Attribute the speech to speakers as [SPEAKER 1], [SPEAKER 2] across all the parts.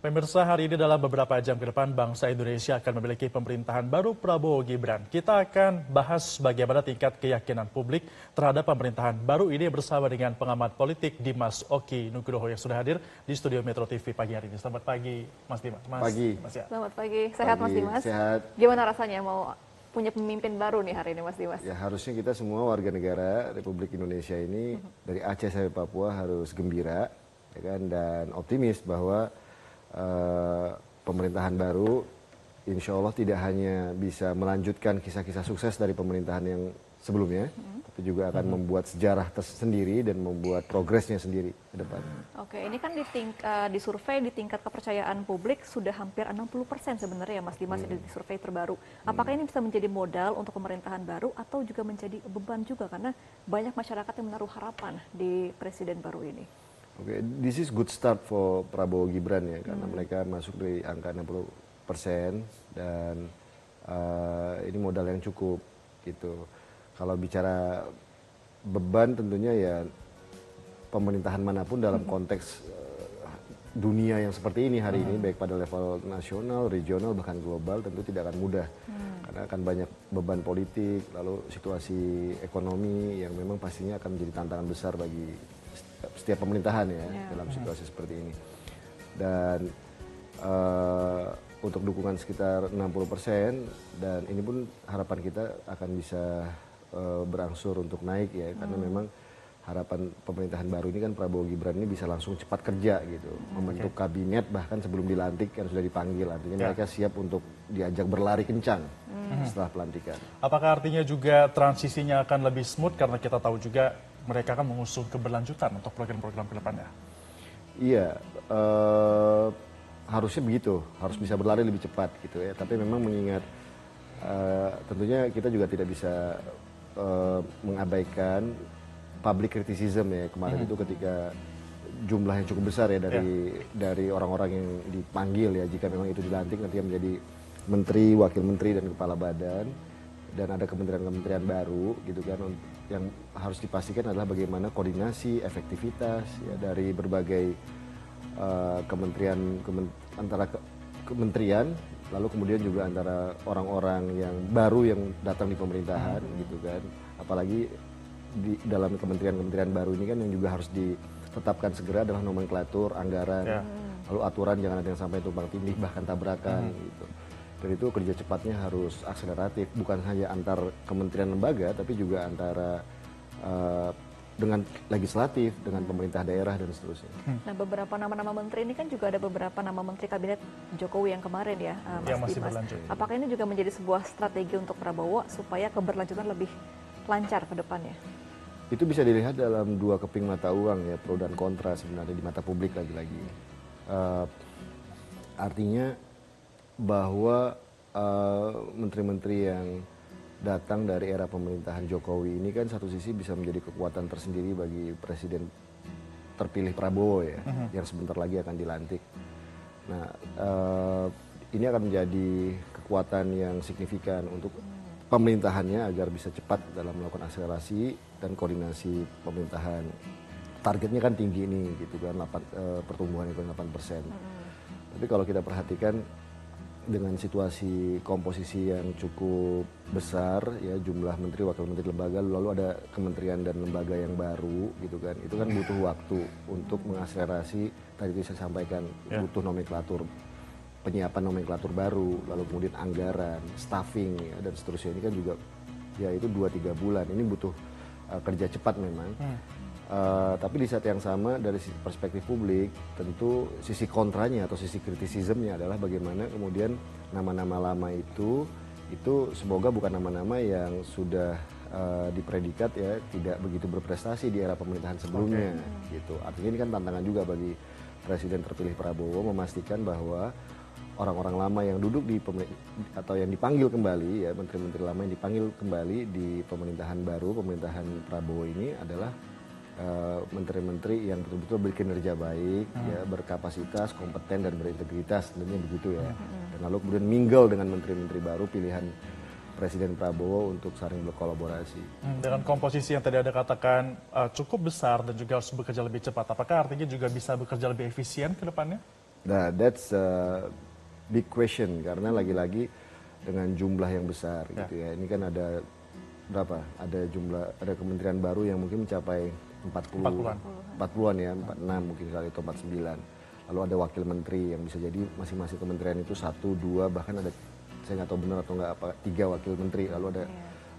[SPEAKER 1] Pemirsa, hari ini dalam beberapa jam ke depan bangsa Indonesia akan memiliki pemerintahan baru Prabowo Gibran. Kita akan bahas bagaimana tingkat keyakinan publik terhadap pemerintahan baru ini bersama dengan pengamat politik Dimas Oki Nugroho yang sudah hadir di studio Metro TV pagi hari ini. Selamat pagi Mas Dimas.
[SPEAKER 2] Mas
[SPEAKER 1] ya?
[SPEAKER 3] Selamat pagi, sehat Mas Dimas?
[SPEAKER 2] Sehat.
[SPEAKER 3] Gimana rasanya mau punya pemimpin baru nih hari ini Mas Dimas?
[SPEAKER 2] Ya harusnya kita semua warga negara Republik Indonesia ini dari Aceh sampai Papua harus gembira ya kan, dan optimis bahwa pemerintahan baru insya Allah tidak hanya bisa melanjutkan kisah-kisah sukses dari pemerintahan yang sebelumnya, tapi juga akan membuat sejarah tersendiri dan membuat progresnya sendiri ke depan.
[SPEAKER 3] Oke, ini kan di survei di tingkat kepercayaan publik sudah hampir 60% sebenarnya ya Mas Dimas di survei terbaru. Apakah ini bisa menjadi modal untuk pemerintahan baru atau juga menjadi beban juga karena banyak masyarakat yang menaruh harapan di presiden baru ini?
[SPEAKER 2] Oke, this is good start for Prabowo Gibran ya, karena mereka masuk dari angka 60% dan ini modal yang cukup gitu. Kalau bicara beban tentunya ya pemerintahan manapun dalam konteks dunia yang seperti ini hari ini, baik pada level nasional, regional, bahkan global, tentu tidak akan mudah. Karena akan banyak beban politik, lalu situasi ekonomi yang memang pastinya akan menjadi tantangan besar bagi setiap pemerintahan ya dalam situasi seperti ini. Dan untuk dukungan sekitar 60% dan ini pun harapan kita akan bisa berangsur untuk naik ya, karena memang harapan pemerintahan baru ini kan Prabowo Gibran ini bisa langsung cepat kerja gitu, membentuk kabinet bahkan sebelum dilantik kan sudah dipanggil, artinya mereka siap untuk diajak berlari kencang setelah pelantikan.
[SPEAKER 1] Apakah artinya juga transisinya akan lebih smooth karena kita tahu juga mereka akan mengusung keberlanjutan untuk program-program ke depannya?
[SPEAKER 2] Iya, harusnya begitu, harus bisa berlari lebih cepat gitu ya. Tapi memang mengingat tentunya kita juga tidak bisa mengabaikan public criticism ya kemarin itu ketika jumlah yang cukup besar ya dari orang-orang yang dipanggil ya, jika memang itu dilantik nanti menjadi menteri, wakil menteri dan kepala badan, dan ada kementerian-kementerian baru gitu kan, yang harus dipastikan adalah bagaimana koordinasi, efektivitas ya dari berbagai antara kementerian, lalu kemudian juga antara orang-orang yang baru yang datang di pemerintahan gitu kan, apalagi di dalam kementerian-kementerian baru ini kan yang juga harus ditetapkan segera adalah nomenklatur, anggaran, lalu aturan jangan ada yang sampai tumpang tindih bahkan tabrakan gitu. Dan itu kerja cepatnya harus akseleratif, bukan hanya antar kementerian lembaga, tapi juga antara dengan legislatif, dengan pemerintah daerah dan seterusnya.
[SPEAKER 3] Nah, beberapa nama-nama menteri ini kan juga ada beberapa nama menteri kabinet Jokowi yang kemarin ya, Mas Dimas. Apakah ini juga menjadi sebuah strategi untuk Prabowo supaya keberlanjutan lebih lancar ke depannya?
[SPEAKER 2] Itu bisa dilihat dalam dua keping mata uang ya, pro dan kontra sebenarnya di mata publik lagi-lagi. Artinya bahwa menteri-menteri yang datang dari era pemerintahan Jokowi ini kan satu sisi bisa menjadi kekuatan tersendiri bagi Presiden terpilih Prabowo ya, yang sebentar lagi akan dilantik. Nah, ini akan menjadi kekuatan yang signifikan untuk pemerintahannya agar bisa cepat dalam melakukan akselerasi dan koordinasi pemerintahan. Targetnya kan tinggi nih gitu kan, pertumbuhan ekonomi 8%. Tapi kalau kita perhatikan dengan situasi komposisi yang cukup besar ya, jumlah menteri, wakil menteri, lembaga, lalu ada kementerian dan lembaga yang baru gitu kan, itu kan butuh waktu untuk mengakselerasi. Tadi itu saya sampaikan butuh nomenklatur, penyiapan nomenklatur baru, lalu kemudian anggaran, staffing ya, dan seterusnya. Ini kan juga ya itu 2-3 bulan, ini butuh kerja cepat memang. Tapi di saat yang sama dari sisi perspektif publik, tentu sisi kontranya atau sisi kritisismnya adalah bagaimana kemudian nama-nama lama itu semoga bukan nama-nama yang sudah dipredikat ya tidak begitu berprestasi di era pemerintahan sebelumnya gitu. Artinya ini kan tantangan juga bagi Presiden terpilih Prabowo memastikan bahwa orang-orang lama yang duduk di atau yang dipanggil kembali ya, menteri-menteri lama yang dipanggil kembali di pemerintahan baru, pemerintahan Prabowo ini adalah menteri-menteri yang betul-betul berkinerja baik, ya, berkapasitas, kompeten dan berintegritas, tentunya begitu ya. Dan lalu kemudian mingle dengan menteri-menteri baru pilihan Presiden Prabowo untuk saling berkolaborasi.
[SPEAKER 1] Dengan komposisi yang tadi Anda katakan cukup besar dan juga harus bekerja lebih cepat, apakah artinya juga bisa bekerja lebih efisien ke depannya?
[SPEAKER 2] Nah, that's a big question karena lagi-lagi dengan jumlah yang besar gitu ya. Ini kan ada berapa? Ada kementerian baru yang mungkin mencapai 40-an ya, 46 mungkin kali itu 49. Lalu ada wakil menteri yang bisa jadi masing-masing kementerian itu 1, 2 bahkan ada saya nggak tahu benar atau nggak apa 3 wakil menteri. Lalu ada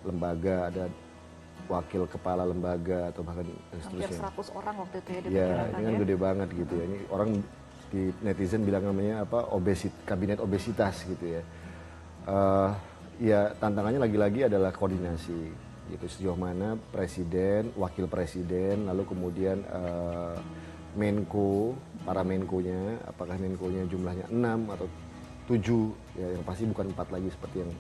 [SPEAKER 2] lembaga, ada wakil kepala lembaga atau bahkan
[SPEAKER 3] Hampir
[SPEAKER 2] seterusnya.
[SPEAKER 3] 100 orang waktu itu ya
[SPEAKER 2] Ya,
[SPEAKER 3] diperkirakan
[SPEAKER 2] ini kan
[SPEAKER 3] ya.
[SPEAKER 2] gede banget gitu ya. Ini orang di netizen bilang namanya apa kabinet obesitas gitu ya. Ya tantangannya lagi-lagi adalah koordinasi gitu sejauh mana presiden, wakil presiden, lalu kemudian Menko, para Menkonya, apakah Menkonya jumlahnya 6 atau 7 ya yang pasti bukan 4 lagi seperti yang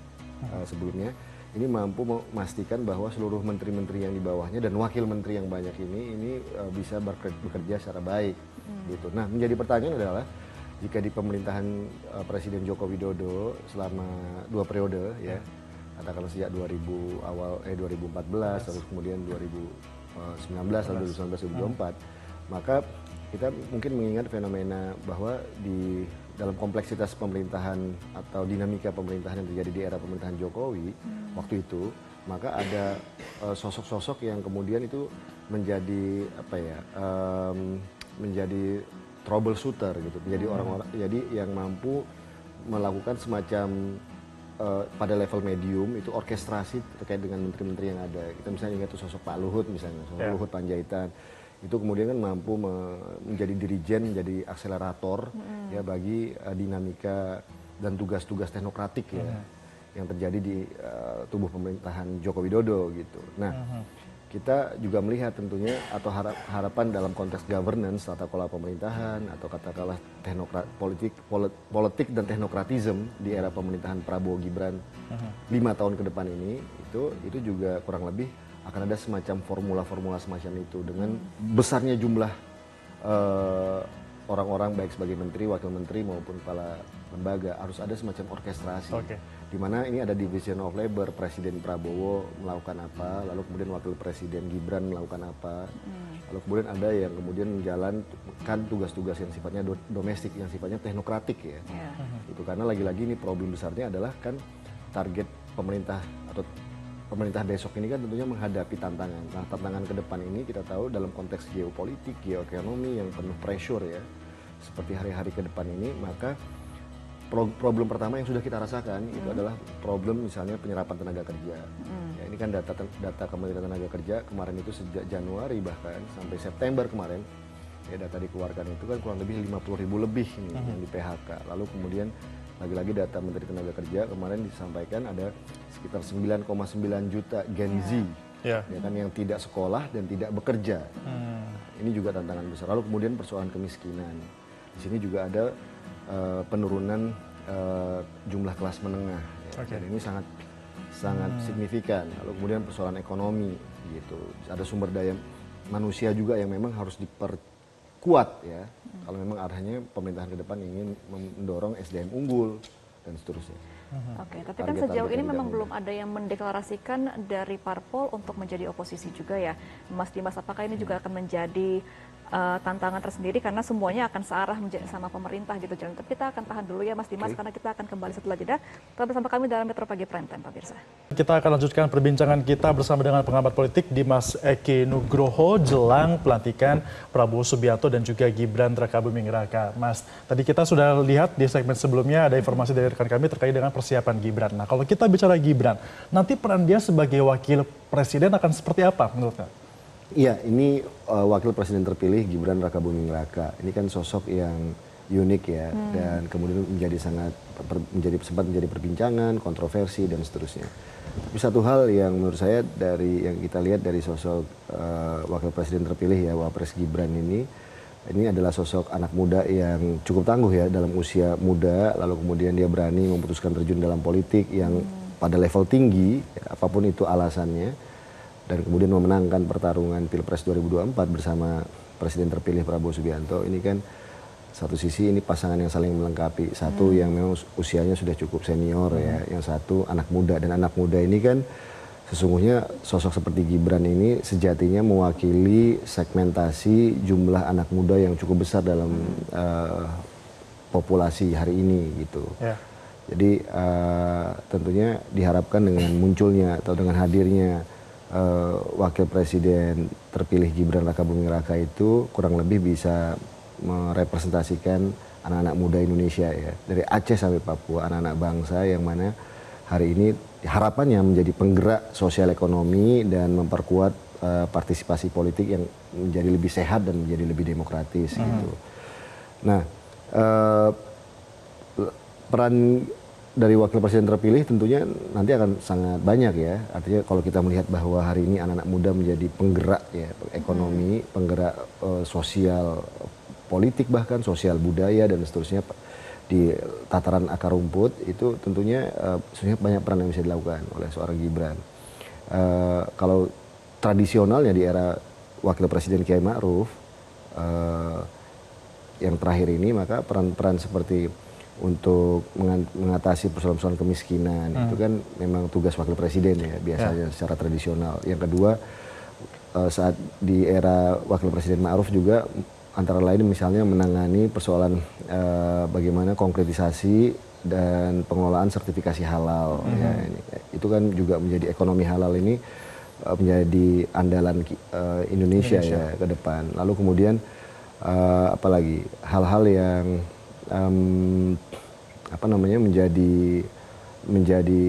[SPEAKER 2] sebelumnya. Ini mampu memastikan bahwa seluruh menteri-menteri yang di bawahnya dan wakil menteri yang banyak ini bisa bekerja secara baik gitu. Nah, menjadi pertanyaan adalah jika di pemerintahan Presiden Joko Widodo selama 2 periode ya, katakanlah sejak 2014 terus kemudian 2019 lalu 2019 2024, maka kita mungkin mengingat fenomena bahwa di dalam kompleksitas pemerintahan atau dinamika pemerintahan yang terjadi di era pemerintahan Jokowi waktu itu, maka ada sosok-sosok yang kemudian itu menjadi apa ya, menjadi troubleshooter gitu, menjadi orang-orang jadi yang mampu melakukan semacam pada level medium itu orkestrasi terkait dengan menteri-menteri yang ada. Kita misalnya ingat tuh sosok Pak Luhut misalnya, sosok Luhut Panjaitan. Itu kemudian kan mampu menjadi dirijen, menjadi akselerator ya bagi dinamika dan tugas-tugas teknokratik ya yang terjadi di tubuh pemerintahan Joko Widodo gitu. Nah, kita juga melihat tentunya atau harapan dalam konteks governance tata kelola pemerintahan atau katakanlah politik dan teknokratisme di era pemerintahan Prabowo Gibran 5 tahun ke depan ini itu juga kurang lebih akan ada semacam formula-formula semacam itu dengan besarnya jumlah orang-orang baik sebagai menteri, wakil menteri maupun kepala lembaga harus ada semacam orkestrasi. Di mana ini ada division of labor, Presiden Prabowo melakukan apa, lalu kemudian wakil Presiden Gibran melakukan apa, lalu kemudian ada yang kemudian menjalankan tugas-tugas yang sifatnya domestik, yang sifatnya teknokratik ya. Itu karena lagi-lagi ini problem besarnya adalah kan target pemerintah atau pemerintah besok ini kan tentunya menghadapi tantangan. Nah, tantangan ke depan ini kita tahu dalam konteks geopolitik, geoekonomi yang penuh pressure ya, seperti hari-hari ke depan ini, maka problem pertama yang sudah kita rasakan itu adalah problem misalnya penyerapan tenaga kerja. Ya, ini kan data Kementerian Tenaga Kerja kemarin itu sejak Januari bahkan sampai September kemarin, ya data dikeluarkan itu kan kurang lebih 50.000 lebih ini yang di PHK. Lalu kemudian lagi-lagi data Menteri Tenaga Kerja kemarin disampaikan ada sekitar 9,9 juta Gen Z ya kan yang tidak sekolah dan tidak bekerja. Ini juga tantangan besar. Lalu kemudian persoalan kemiskinan. Di sini juga ada penurunan jumlah kelas menengah. Ya. Dan ini sangat signifikan. Lalu kemudian persoalan ekonomi gitu. Ada sumber daya manusia juga yang memang harus diperkuat ya. Kalau memang arahnya pemerintahan ke depan ingin mendorong SDM unggul dan seterusnya.
[SPEAKER 3] Oke, tapi kan sejauh ini memang belum ada yang mendeklarasikan dari parpol untuk menjadi oposisi juga ya. Mas Dimas, apakah ini juga akan menjadi tantangan tersendiri karena semuanya akan searah sama pemerintah gitu. Tapi kita akan tahan dulu ya Mas Dimas karena kita akan kembali setelah jeda. Tetap bersama kami dalam Metro Pagi Prime Time, pemirsa.
[SPEAKER 1] Kita akan lanjutkan perbincangan kita bersama dengan pengamat politik Dimas Eki Nugroho jelang pelantikan Prabowo Subianto dan juga Gibran Rakabuming Raka. Mas, tadi kita sudah lihat di segmen sebelumnya ada informasi dari rekan kami terkait dengan persiapan Gibran. Nah, kalau kita bicara Gibran, nanti peran dia sebagai wakil presiden akan seperti apa menurut Anda?
[SPEAKER 2] Iya, ini wakil presiden terpilih Gibran Rakabuming Raka. Ini kan sosok yang unik ya, dan kemudian sempat menjadi perbincangan, kontroversi dan seterusnya. Tapi satu hal yang menurut saya dari yang kita lihat dari sosok wakil presiden terpilih ya, Wapres Gibran ini adalah sosok anak muda yang cukup tangguh ya dalam usia muda, lalu kemudian dia berani memutuskan terjun dalam politik yang pada level tinggi, ya, apapun itu alasannya. Dan kemudian memenangkan pertarungan Pilpres 2024 bersama Presiden terpilih Prabowo Subianto. Ini kan satu sisi ini pasangan yang saling melengkapi. Satu yang memang usianya sudah cukup senior ya, yang satu anak muda. Dan anak muda ini kan sesungguhnya sosok seperti Gibran ini sejatinya mewakili segmentasi jumlah anak muda yang cukup besar dalam populasi hari ini gitu.
[SPEAKER 1] Ya.
[SPEAKER 2] Jadi tentunya diharapkan dengan munculnya atau dengan hadirnya Wakil Presiden terpilih Gibran Rakabuming Raka itu kurang lebih bisa merepresentasikan anak-anak muda Indonesia ya, dari Aceh sampai Papua, anak-anak bangsa yang mana hari ini harapannya menjadi penggerak sosial ekonomi dan memperkuat partisipasi politik yang menjadi lebih sehat dan menjadi lebih demokratis gitu. Nah, peran dari Wakil Presiden terpilih tentunya nanti akan sangat banyak ya. Artinya kalau kita melihat bahwa hari ini anak-anak muda menjadi penggerak ya ekonomi, penggerak sosial politik bahkan sosial budaya dan seterusnya di tataran akar rumput, itu tentunya sebenarnya banyak peran yang bisa dilakukan oleh seorang Gibran. Kalau tradisionalnya di era Wakil Presiden Kiai Ma'ruf yang terakhir ini, maka peran-peran seperti untuk mengatasi persoalan-persoalan kemiskinan itu kan memang tugas Wakil Presiden ya biasanya secara tradisional. Yang kedua, saat di era Wakil Presiden Ma'ruf juga antara lain misalnya menangani persoalan bagaimana konkretisasi dan pengelolaan sertifikasi halal ya, itu kan juga menjadi ekonomi halal ini menjadi andalan Indonesia ya ke depan. Lalu kemudian apalagi hal-hal yang menjadi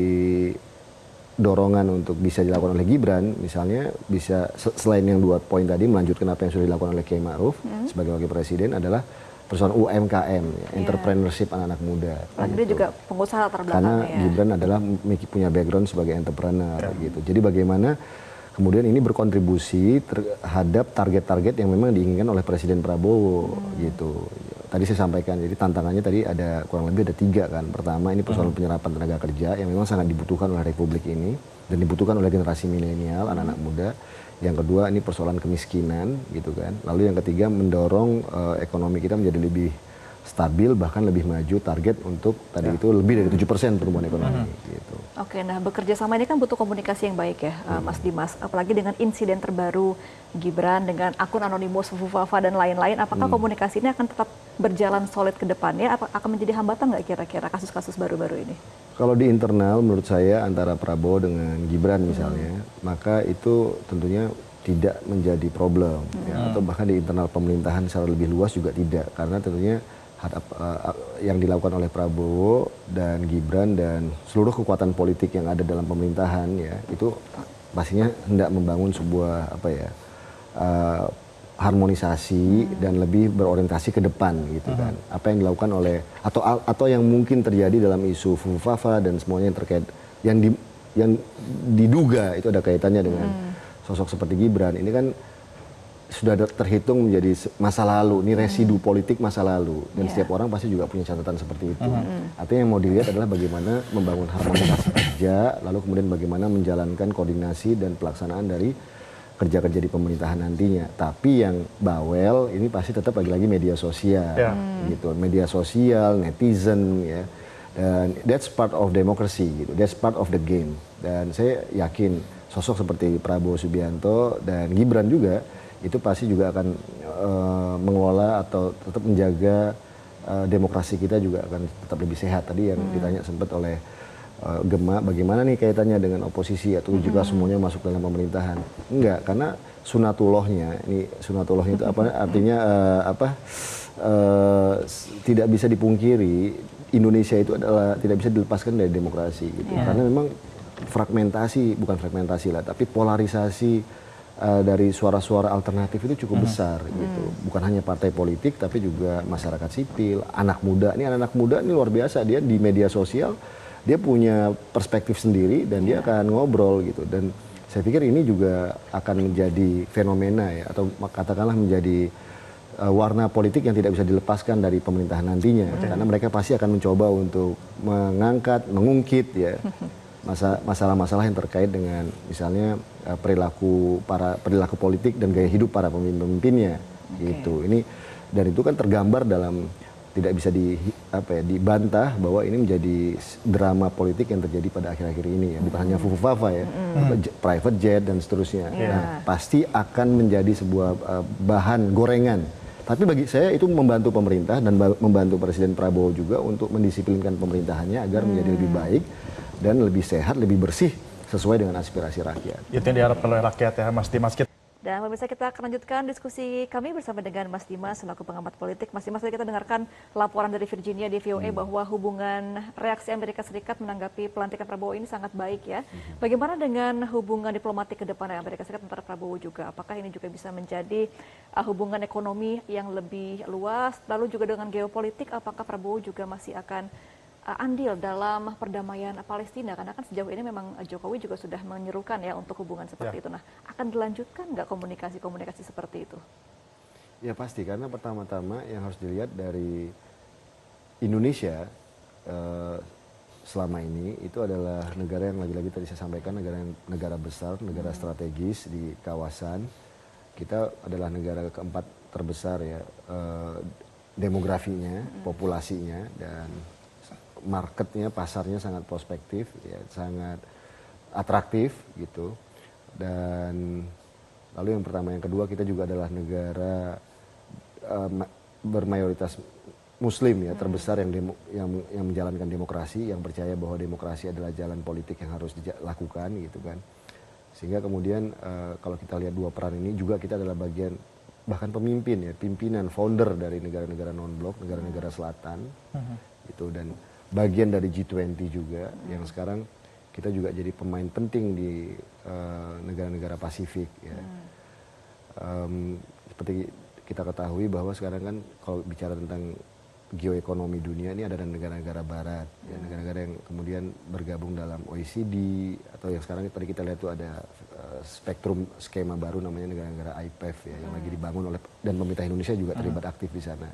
[SPEAKER 2] dorongan untuk bisa dilakukan oleh Gibran, misalnya bisa selain yang 2 poin tadi melanjutkan apa yang sudah dilakukan oleh Kiai Ma'ruf sebagai Wakil Presiden adalah persoalan UMKM, entrepreneurship anak-anak muda.
[SPEAKER 3] Dia juga pengusaha terbelakang.
[SPEAKER 2] Karena Gibran adalah punya background sebagai entrepreneur gitu. Jadi bagaimana kemudian ini berkontribusi terhadap target-target yang memang diinginkan oleh Presiden Prabowo gitu. Tadi saya sampaikan, jadi tantangannya tadi ada kurang lebih ada 3 kan. Pertama ini persoalan penyerapan tenaga kerja yang memang sangat dibutuhkan oleh Republik ini dan dibutuhkan oleh generasi milenial, anak-anak muda. Yang kedua ini persoalan kemiskinan gitu kan. Lalu yang ketiga mendorong ekonomi kita menjadi lebih stabil bahkan lebih maju, target untuk tadi itu lebih dari 7% pertumbuhan ekonomi gitu.
[SPEAKER 3] Oke, nah bekerja sama ini kan butuh komunikasi yang baik ya, Mas Dimas. Apalagi dengan insiden terbaru Gibran dengan akun anonimus Fufafa dan lain-lain, apakah komunikasi ini akan tetap berjalan solid ke depannya? Apa akan menjadi hambatan nggak kira-kira kasus-kasus baru-baru ini?
[SPEAKER 2] Kalau di internal menurut saya antara Prabowo dengan Gibran misalnya, maka itu tentunya tidak menjadi problem ya, atau bahkan di internal pemerintahan secara lebih luas juga tidak, karena tentunya yang dilakukan oleh Prabowo dan Gibran dan seluruh kekuatan politik yang ada dalam pemerintahan ya itu pastinya hendak membangun sebuah harmonisasi dan lebih berorientasi ke depan gitu kan. Apa yang dilakukan oleh atau yang mungkin terjadi dalam isu Fufafa dan semuanya yang terkait yang diduga itu ada kaitannya dengan sosok seperti Gibran ini kan sudah terhitung menjadi masa lalu, ini residu politik masa lalu dan setiap orang pasti juga punya catatan seperti itu. Artinya yang mau dilihat adalah bagaimana membangun harmonisasi kerja, lalu kemudian bagaimana menjalankan koordinasi dan pelaksanaan dari kerja-kerja di pemerintahan nantinya. Tapi yang bawel ini pasti tetap lagi-lagi media sosial, gitu, media sosial, netizen ya, dan that's part of democracy, gitu, that's part of the game. Dan saya yakin sosok seperti Prabowo Subianto dan Gibran juga itu pasti juga akan mengelola atau tetap menjaga demokrasi kita juga akan tetap lebih sehat. Tadi yang ditanya sempat oleh Gemma, bagaimana nih kaitannya dengan oposisi atau juga semuanya masuk dalam pemerintahan? Enggak, karena sunatullahnya, ini sunatullahnya itu apa artinya tidak bisa dipungkiri Indonesia itu adalah tidak bisa dilepaskan dari demokrasi gitu. Karena memang bukan fragmentasi lah, tapi polarisasi dari suara-suara alternatif itu cukup besar gitu. Bukan hanya partai politik tapi juga masyarakat sipil, anak muda. Ini anak-anak muda ini luar biasa, dia di media sosial dia punya perspektif sendiri dan dia akan ngobrol gitu. Dan saya pikir ini juga akan menjadi fenomena ya, atau katakanlah menjadi warna politik yang tidak bisa dilepaskan dari pemerintahan nantinya. Karena mereka pasti akan mencoba untuk mengungkit ya masalah-masalah yang terkait dengan misalnya perilaku politik dan gaya hidup para pemimpinnya gitu. Ini dan itu kan tergambar dalam tidak bisa dibantah bahwa ini menjadi drama politik yang terjadi pada akhir-akhir ini ya, bukan hanya Fufafa ya, private jet dan seterusnya. Nah, pasti akan menjadi sebuah bahan gorengan Tapi bagi saya itu membantu pemerintah dan membantu Presiden Prabowo juga untuk mendisiplinkan pemerintahannya agar menjadi lebih baik dan lebih sehat, lebih bersih sesuai dengan aspirasi rakyat.
[SPEAKER 1] Itu yang diharapkan oleh rakyat ya, Mas Dimas.
[SPEAKER 3] Dan pemirsa, kita akan lanjutkan diskusi kami bersama dengan Mas Dimas selaku pengamat politik. Mas Dimas, tadi kita dengarkan laporan dari Virginia di VOA bahwa hubungan reaksi Amerika Serikat menanggapi pelantikan Prabowo ini sangat baik ya. Bagaimana dengan hubungan diplomatik ke depan Amerika Serikat antara Prabowo juga? Apakah ini juga bisa menjadi hubungan ekonomi yang lebih luas? Lalu juga dengan geopolitik, apakah Prabowo juga masih akan andil dalam perdamaian Palestina, karena kan sejauh ini memang Jokowi juga sudah menyerukan ya untuk hubungan seperti itu. Nah, akan dilanjutkan nggak komunikasi-komunikasi seperti itu?
[SPEAKER 2] Ya pasti, karena pertama-tama yang harus dilihat dari Indonesia selama ini itu adalah negara yang lagi-lagi tadi saya sampaikan, negara besar, negara strategis di kawasan. Kita adalah negara keempat terbesar ya, demografinya, populasinya, dan marketnya, pasarnya sangat prospektif, ya, sangat atraktif gitu. Dan lalu yang pertama, yang kedua, kita juga adalah negara bermayoritas Muslim ya, terbesar yang menjalankan demokrasi, yang percaya bahwa demokrasi adalah jalan politik yang harus dilakukan gitu kan. Sehingga kemudian kalau kita lihat dua peran ini juga kita adalah bagian bahkan pemimpin ya, pimpinan, founder dari negara-negara non-blok, negara-negara selatan gitu, dan bagian dari G20 juga yang sekarang kita juga jadi pemain penting di negara-negara Pasifik ya. Seperti kita ketahui bahwa sekarang kan kalau bicara tentang geoekonomi dunia ini ada negara-negara barat ya, negara-negara yang kemudian bergabung dalam OECD atau yang sekarang tadi kita lihat tuh ada spektrum skema baru namanya negara-negara IPEF ya, yang lagi dibangun oleh, dan pemerintah Indonesia juga terlibat aktif di sana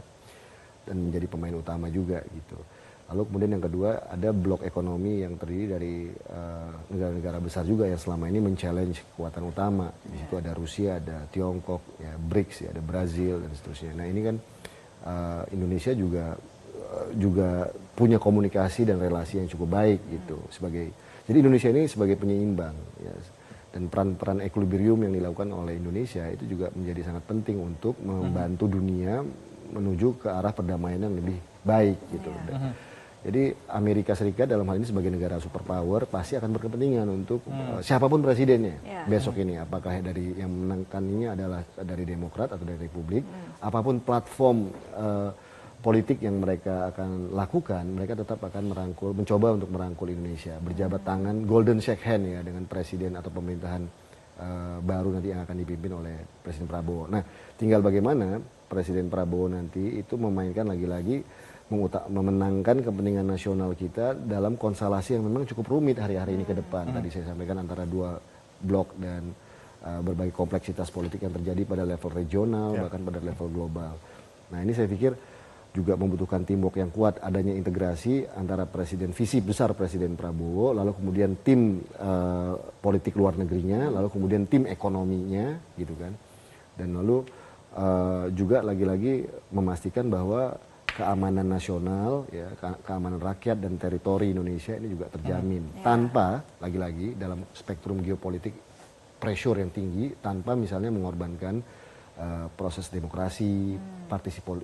[SPEAKER 2] dan menjadi pemain utama juga gitu. Lalu kemudian yang kedua ada blok ekonomi yang terdiri dari negara-negara besar juga yang selama ini men-challenge kekuatan utama. Di situ ada Rusia, ada Tiongkok, ya BRICS, ya ada Brazil dan seterusnya. Nah ini kan Indonesia juga punya komunikasi dan relasi yang cukup baik gitu jadi Indonesia ini sebagai penyeimbang ya, dan peran-peran equilibrium yang dilakukan oleh Indonesia itu juga menjadi sangat penting untuk membantu dunia menuju ke arah perdamaian yang lebih baik gitu. Jadi Amerika Serikat dalam hal ini sebagai negara superpower pasti akan berkepentingan untuk siapapun presidennya besok ini, apakah dari yang menangkan ini adalah dari Demokrat atau dari Republik, apapun platform politik yang mereka akan lakukan, mereka tetap akan mencoba untuk merangkul Indonesia, berjabat tangan, golden shake hand ya dengan presiden atau pemerintahan baru nanti yang akan dipimpin oleh Presiden Prabowo. Nah, tinggal bagaimana Presiden Prabowo nanti itu memainkan lagi-lagi memenangkan kepentingan nasional kita dalam konstelasi yang memang cukup rumit hari-hari ini ke depan. Tadi saya sampaikan antara dua blok dan berbagai kompleksitas politik yang terjadi pada level regional bahkan pada level global. Nah ini saya pikir juga membutuhkan teamwork yang kuat, adanya integrasi antara visi besar Presiden Prabowo, lalu kemudian tim politik luar negerinya, lalu kemudian tim ekonominya gitu kan, dan lalu juga lagi-lagi memastikan bahwa keamanan nasional, ya, keamanan rakyat dan teritori Indonesia ini juga terjamin tanpa lagi-lagi dalam spektrum geopolitik pressure yang tinggi, tanpa misalnya mengorbankan proses demokrasi,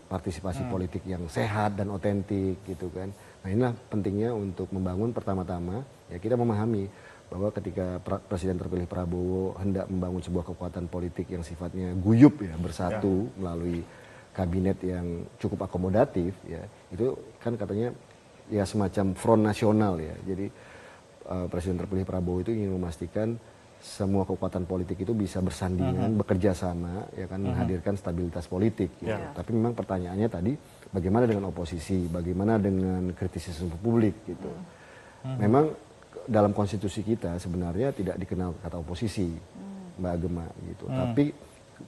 [SPEAKER 2] partisipasi politik yang sehat dan otentik gitu kan. Nah inilah pentingnya untuk membangun pertama-tama ya kita memahami bahwa ketika Presiden terpilih Prabowo hendak membangun sebuah kekuatan politik yang sifatnya guyup ya, bersatu melalui kabinet yang cukup akomodatif ya, itu kan katanya ya semacam front nasional ya. Jadi Presiden terpilih Prabowo itu ingin memastikan semua kekuatan politik itu bisa bersandingan, bekerja sama ya kan, menghadirkan stabilitas politik gitu. Tapi memang pertanyaannya tadi bagaimana dengan oposisi, bagaimana dengan kritisisme publik gitu. Memang dalam konstitusi kita sebenarnya tidak dikenal kata oposisi, Mbak Gema gitu. Tapi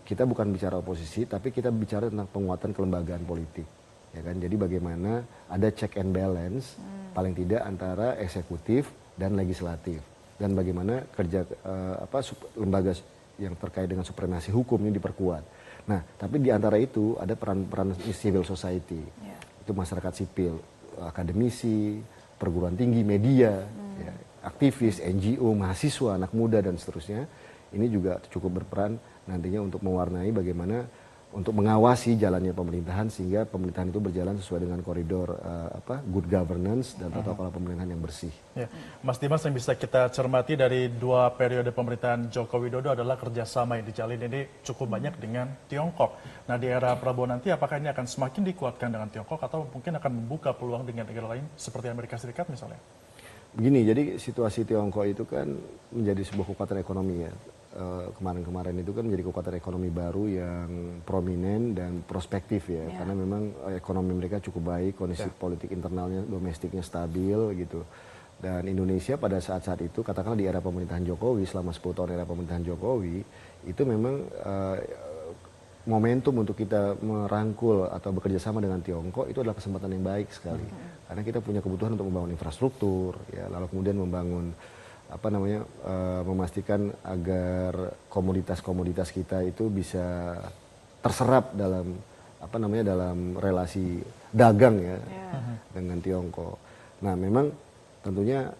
[SPEAKER 2] kita bukan bicara oposisi, tapi kita bicara tentang penguatan kelembagaan politik, ya kan. Jadi bagaimana ada check and balance, paling tidak antara eksekutif dan legislatif, dan bagaimana kerja lembaga yang terkait dengan supremasi hukum ini diperkuat. Nah, tapi di antara itu ada peran-peran civil society, itu masyarakat sipil, akademisi, perguruan tinggi, media, ya, aktivis, NGO, mahasiswa, anak muda dan seterusnya. Ini juga cukup berperan nantinya untuk mewarnai bagaimana untuk mengawasi jalannya pemerintahan sehingga pemerintahan itu berjalan sesuai dengan koridor good governance dan tata kelola pemerintahan yang bersih.
[SPEAKER 1] Ya. Mas Dimas, yang bisa kita cermati dari 2 periode pemerintahan Joko Widodo adalah kerjasama yang dijalin ini cukup banyak dengan Tiongkok. Nah, di era Prabowo nanti apakah ini akan semakin dikuatkan dengan Tiongkok atau mungkin akan membuka peluang dengan negara lain seperti Amerika Serikat misalnya?
[SPEAKER 2] Begini, jadi situasi Tiongkok itu kan menjadi sebuah kekuatan ekonomi ya. Kemarin-kemarin itu kan menjadi kekuatan ekonomi baru yang prominent dan prospektif ya. Karena memang ekonomi mereka cukup baik, kondisi politik internalnya, domestiknya stabil gitu. Dan Indonesia pada saat-saat itu, katakanlah di era pemerintahan Jokowi, selama 10 tahun era pemerintahan Jokowi, itu memang momentum untuk kita merangkul atau bekerja sama dengan Tiongkok itu adalah kesempatan yang baik sekali. Karena kita punya kebutuhan untuk membangun infrastruktur, ya, lalu kemudian membangun memastikan agar komoditas-komoditas kita itu bisa terserap dalam dalam relasi dagang ya dengan Tiongkok. Nah, memang tentunya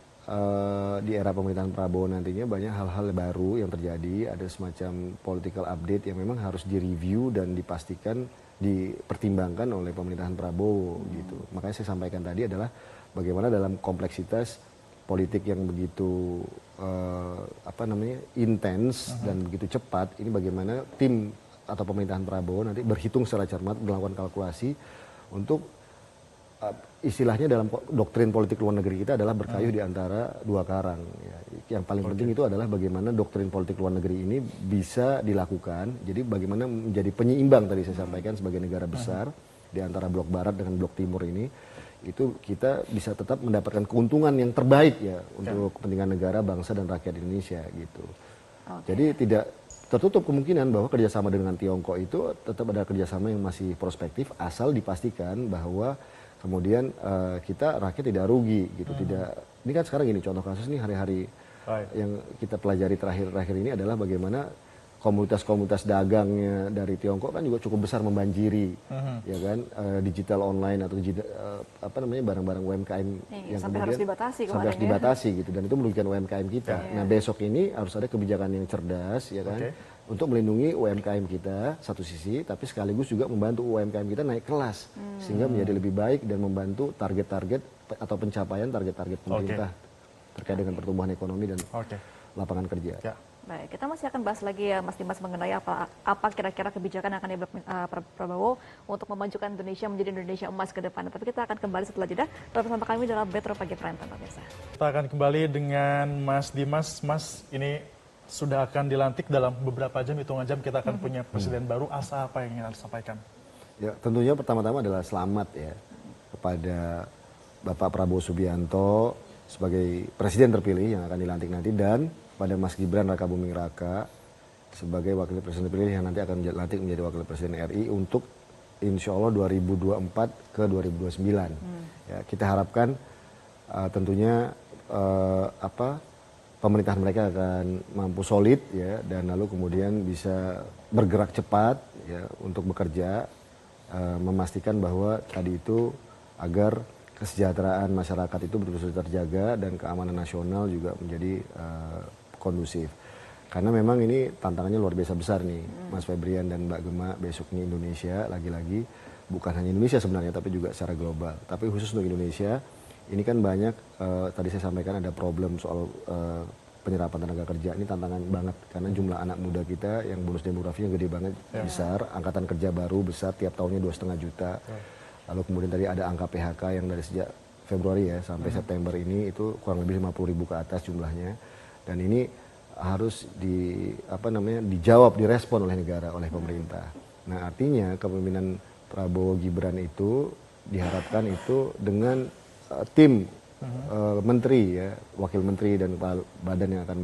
[SPEAKER 2] di era pemerintahan Prabowo nantinya banyak hal-hal baru yang terjadi, ada semacam political update yang memang harus direview dan dipastikan dipertimbangkan oleh pemerintahan Prabowo gitu. Makanya saya sampaikan tadi adalah bagaimana dalam kompleksitas politik yang begitu intens dan begitu cepat, ini bagaimana tim atau pemerintahan Prabowo nanti berhitung secara cermat, melakukan kalkulasi untuk istilahnya dalam doktrin politik luar negeri kita adalah berkayuh di antara 2 karang. Ya. Yang paling penting itu adalah bagaimana doktrin politik luar negeri ini bisa dilakukan. Jadi bagaimana menjadi penyeimbang tadi saya sampaikan sebagai negara besar di antara blok barat dengan blok timur ini. Itu kita bisa tetap mendapatkan keuntungan yang terbaik ya untuk kepentingan negara, bangsa dan rakyat Indonesia gitu. Jadi tidak tertutup kemungkinan bahwa kerjasama dengan Tiongkok itu tetap ada kerjasama yang masih prospektif asal dipastikan bahwa kemudian kita rakyat tidak rugi gitu. Tidak, ini kan sekarang gini contoh kasus nih hari-hari yang kita pelajari terakhir-terakhir ini adalah bagaimana komunitas-komunitas dagangnya dari Tiongkok kan juga cukup besar membanjiri, ya kan, digital online atau barang-barang UMKM yang
[SPEAKER 3] sampai
[SPEAKER 2] kemudian harus dibatasi gitu, dan itu merugikan UMKM kita. Nah, besok ini harus ada kebijakan yang cerdas, ya kan, untuk melindungi UMKM kita satu sisi, tapi sekaligus juga membantu UMKM kita naik kelas sehingga menjadi lebih baik dan membantu target-target atau pencapaian target-target pemerintah terkait dengan pertumbuhan ekonomi dan lapangan kerja.
[SPEAKER 3] Baik, kita masih akan bahas lagi ya Mas Dimas mengenai apa kira-kira kebijakan yang akan diambil Prabowo untuk memajukan Indonesia menjadi Indonesia emas ke depan. Tapi kita akan kembali setelah jeda. Tetap bersama kami dalam Metro Pagi Prime Time, pemirsa.
[SPEAKER 1] Kita akan kembali dengan Mas Dimas. Mas, ini sudah akan dilantik dalam beberapa jam, hitungan jam kita akan punya presiden baru. Asa apa yang ingin Anda sampaikan? Ya,
[SPEAKER 2] tentunya pertama-tama adalah selamat ya kepada Bapak Prabowo Subianto sebagai presiden terpilih yang akan dilantik nanti, dan pada Mas Gibran Rakabuming Raka sebagai wakil presiden terpilih yang nanti akan dilantik menjadi wakil presiden RI untuk insya Allah 2024 ke 2029. Ya, kita harapkan tentunya pemerintahan mereka akan mampu solid ya, dan lalu kemudian bisa bergerak cepat ya untuk bekerja, memastikan bahwa tadi itu agar kesejahteraan masyarakat itu betul-betul terjaga dan keamanan nasional juga menjadi kondusif. Karena memang ini tantangannya luar biasa besar nih, Mas Febrian dan Mbak Gema. Besok ini Indonesia lagi-lagi, bukan hanya Indonesia sebenarnya, tapi juga secara global. Tapi khusus untuk Indonesia, ini kan banyak, tadi saya sampaikan ada problem soal penyerapan tenaga kerja. Ini tantangan banget, karena jumlah anak muda kita yang bonus demografinya gede banget, besar. Angkatan kerja baru besar, tiap tahunnya 2,5 juta. Lalu kemudian tadi ada angka PHK yang dari sejak Februari ya sampai September ini itu kurang lebih 50.000 ke atas jumlahnya. Dan ini harus dijawab, direspon oleh negara, oleh pemerintah. Nah, artinya kepemimpinan Prabowo Gibran itu diharapkan itu dengan tim menteri ya, wakil menteri dan badan yang akan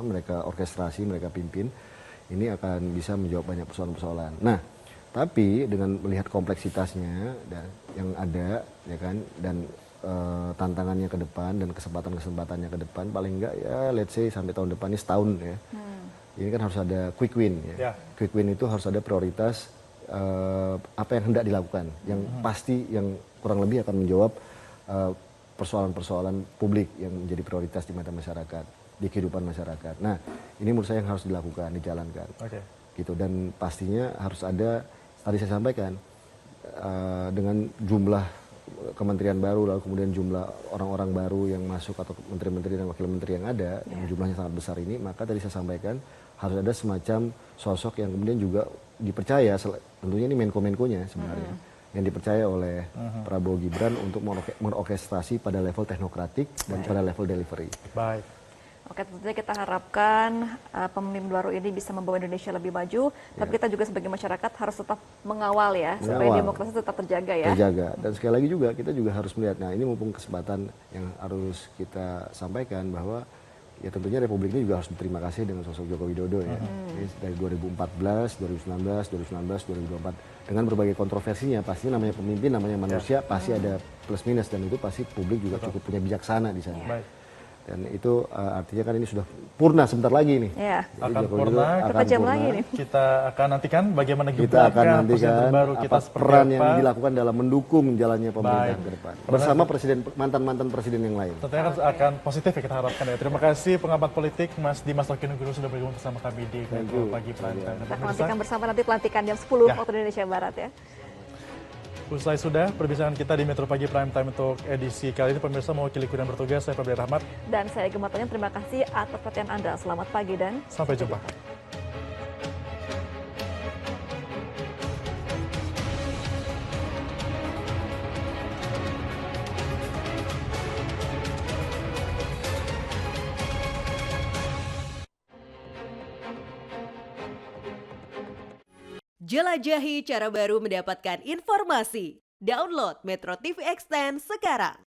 [SPEAKER 2] mereka orkestrasi, mereka pimpin, ini akan bisa menjawab banyak persoalan-persoalan. Nah, tapi dengan melihat kompleksitasnya yang ada ya kan, dan tantangannya ke depan dan kesempatan-kesempatannya ke depan, paling enggak ya let's say sampai tahun depan ini setahun ya. Ini kan harus ada quick win ya. Quick win itu harus ada prioritas apa yang hendak dilakukan, yang pasti, yang kurang lebih akan menjawab persoalan-persoalan publik yang menjadi prioritas di mata masyarakat, di kehidupan masyarakat. Nah, ini menurut saya yang harus dilakukan, dijalankan. gitu. Dan pastinya harus ada, tadi saya sampaikan, dengan jumlah kementerian baru, lalu kemudian jumlah orang-orang baru yang masuk atau menteri-menteri dan wakil menteri yang ada, yang jumlahnya sangat besar ini, maka tadi saya sampaikan harus ada semacam sosok yang kemudian juga dipercaya, tentunya ini Menko-Menkonya sebenarnya, yang dipercaya oleh Prabowo Gibran untuk mengorkestrasi pada level teknokratik dan pada level delivery.
[SPEAKER 1] Baik.
[SPEAKER 3] Oke, tentunya kita harapkan pemimpin baru ini bisa membawa Indonesia lebih maju, tapi kita juga sebagai masyarakat harus tetap mengawal ya, supaya demokrasi tetap terjaga ya.
[SPEAKER 2] Terjaga. Dan sekali lagi juga kita juga harus melihat, nah ini mumpung kesempatan yang harus kita sampaikan bahwa ya tentunya Republik ini juga harus berterima kasih dengan sosok Joko Widodo ya. Ini dari 2014, 2019, 2024 dengan berbagai kontroversinya, pasti namanya pemimpin, namanya manusia, pasti ada plus minus, dan itu pasti publik juga cukup punya bijaksana di sana.
[SPEAKER 1] Baik.
[SPEAKER 2] Dan itu artinya kan ini sudah purna sebentar lagi nih.
[SPEAKER 3] Iya.
[SPEAKER 2] Jadi
[SPEAKER 1] Akan
[SPEAKER 2] Joko
[SPEAKER 1] purna.
[SPEAKER 2] Widodo akan
[SPEAKER 3] Berapa jam
[SPEAKER 2] purna.
[SPEAKER 3] lagi nih?
[SPEAKER 1] Kita akan nantikan bagaimana
[SPEAKER 2] Kita
[SPEAKER 1] gebrakan
[SPEAKER 2] akan
[SPEAKER 1] presiden
[SPEAKER 2] nantikan
[SPEAKER 1] terbaru kita
[SPEAKER 2] apa
[SPEAKER 1] seperti
[SPEAKER 2] peran
[SPEAKER 1] apa.
[SPEAKER 2] yang dilakukan dalam mendukung jalannya pemerintahan
[SPEAKER 1] Baik.
[SPEAKER 2] ke depan. Bersama mantan-mantan presiden yang lain.
[SPEAKER 1] Tentunya akan positif ya kita harapkan ya. Terima kasih pengamat politik Mas Dimas Rokinuguru sudah bergabung bersama kami di Metro Pagi Prime Time. Dan
[SPEAKER 3] Kita
[SPEAKER 1] pemirsa,
[SPEAKER 3] nantikan bersama nanti pelantikan jam 10
[SPEAKER 1] Ya.
[SPEAKER 3] waktu Indonesia Barat ya.
[SPEAKER 1] usai sudah perbincangan kita di Metro Pagi Prime Time untuk edisi kali ini. Pemirsa, mewakili kru yang bertugas, saya Febri Rahmat.
[SPEAKER 3] Dan saya Gemma Tanya, terima kasih atas perhatian Anda. Selamat pagi dan
[SPEAKER 1] Sampai jumpa.
[SPEAKER 4] Jelajahi cara baru mendapatkan informasi. Download Metro TV Extend sekarang.